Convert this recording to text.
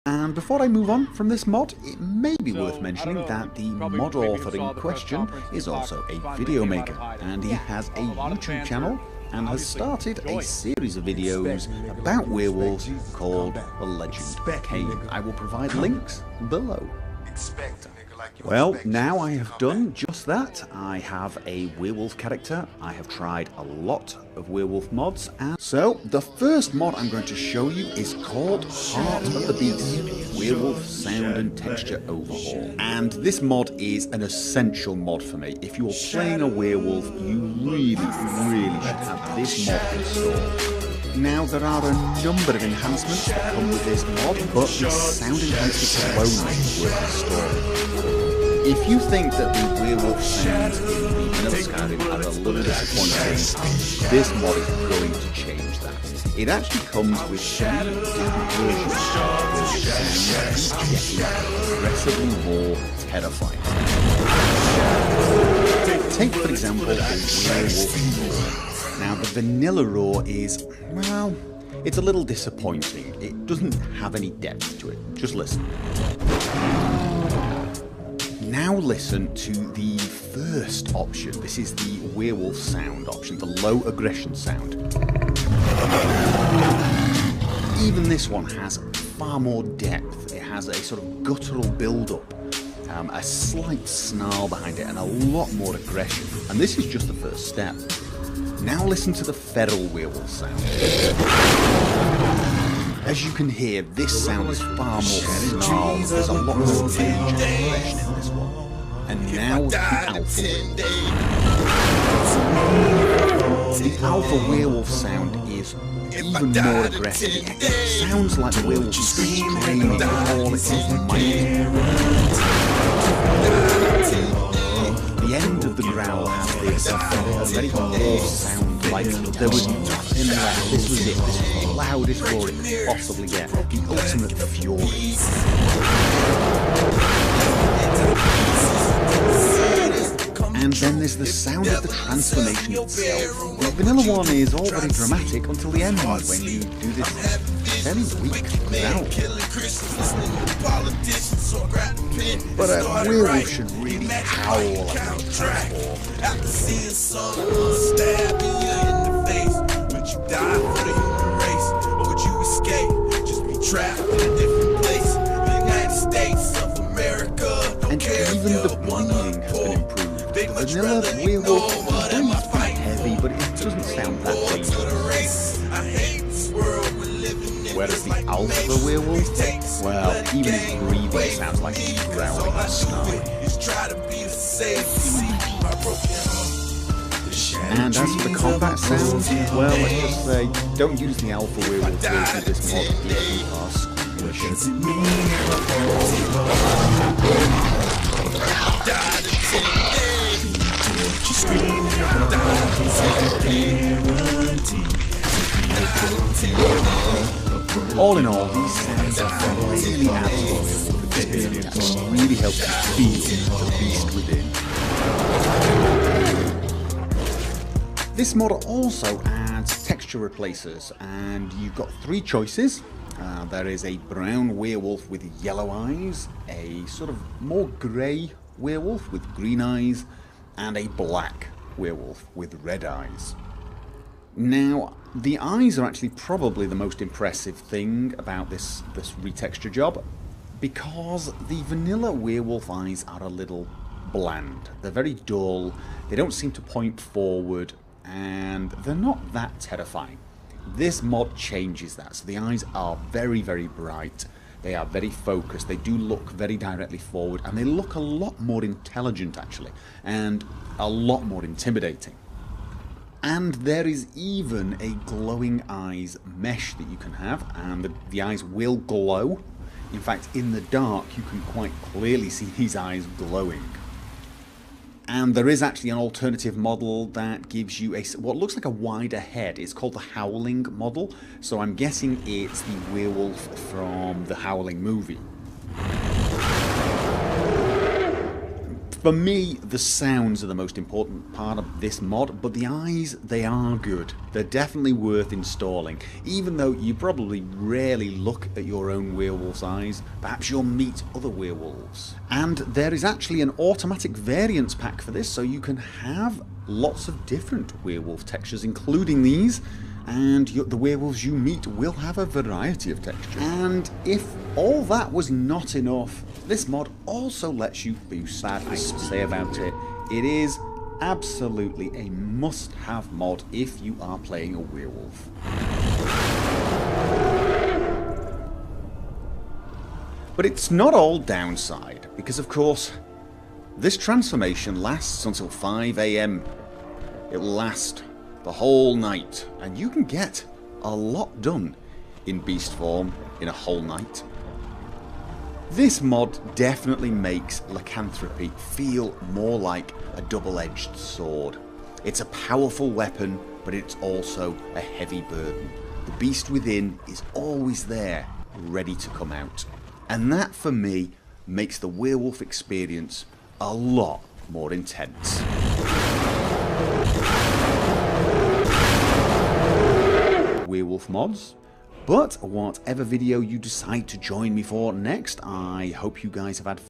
And before I move on from this mod, it may be worth mentioning that the mod author in question is also a video maker, and he has a YouTube channel and has started a series of videos about werewolves called The Legend Came. I will provide links below. Well, now I have done just that. I have a werewolf character. I have tried a lot of werewolf mods, and so the first mod I'm going to show you is called Heart of the Beast, Werewolf Sound and Texture Overhaul. And this mod is an essential mod for me. If you're playing a werewolf, you really should have this mod installed. Now, there are a number of enhancements that come with this mod, but the sound enhancements alone make it worth installing. If you think that the werewolf sounds in the vanilla Skyrim are a little disappointing, this mod is going to change that. It actually comes with 3 different versions of werewolf sounds, each getting progressively more terrifying. Take, for example, the werewolf roar. Now, the vanilla roar is, well, it's a little disappointing. It doesn't have any depth to it. Just listen. Now listen to the first option. This is the werewolf sound option, the low aggression sound. Even this one has far more depth. It has a sort of guttural build-up, a slight snarl behind it, and a lot more aggression. And this is just the first step. Now listen to the feral werewolf sound. As you can hear, this sound is far more snarled. There's a lot more rage and aggression in this one. And now the alpha werewolf. The alpha werewolf sound is even more aggressive. It sounds like the werewolf is screaming with all its might. The end of the growl has this very hoarse sound, like there was nothing left. This was it. This was the loudest roar it could possibly get. The ultimate fury. And then there's the sound of the transformation itself. The vanilla one is all very dramatic until the end, when you do this very weak growl. But a werewolf should really howl like a transform. After seeing someone stabbing you in the face, would you die for the human race, or would you escape? Just be trapped in a different place. The United States of America. And even the breathing has been improved. The vanilla werewolf breathes pretty heavy, but it doesn't sound that dangerous. Whereas the alpha werewolf, well, even his breathing sounds like he's growling and snarling. And as for the combat sounds, well, let's just say, don't use the alpha werewolf version of this mod if you are squished. All in all, these sounds really add to the werewolf experience and really help you feel the beast within. This mod also adds texture replacers, and you've got 3 choices. There is a brown werewolf with yellow eyes, a sort of more grey werewolf with green eyes, and a black werewolf with red eyes. Now, the eyes are actually probably the most impressive thing about this retexture job, because the vanilla werewolf eyes are a little bland. They're very dull, they don't seem to point forward, and they're not that terrifying. This mod changes that, so the eyes are very bright, they are very focused, they do look very directly forward, and they look a lot more intelligent actually, and a lot more intimidating. And there is even a glowing eyes mesh that you can have, and the eyes will glow. In fact, in the dark you can quite clearly see these eyes glowing. And there is actually an alternative model that gives you what looks like a wider head. It's called the Howling model, so I'm guessing it's the werewolf from the Howling movie. For me, the sounds are the most important part of this mod, but the eyes, they are good. They're definitely worth installing. Even though you probably rarely look at your own werewolf's eyes, perhaps you'll meet other werewolves. And there is actually an automatic variants pack for this, so you can have lots of different werewolf textures, including these, and the werewolves you meet will have a variety of textures. And if all that was not enough, this mod also lets you boost that. I say about it, it is absolutely a must-have mod if you are playing a werewolf. But it's not all downside, because of course, this transformation lasts until 5 AM. It will last the whole night, and you can get a lot done in beast form in a whole night. This mod definitely makes lycanthropy feel more like a double-edged sword. It's a powerful weapon, but it's also a heavy burden. The beast within is always there, ready to come out. And that, for me, makes the werewolf experience a lot more intense. Werewolf mods. But whatever video you decide to join me for next, I hope you guys have had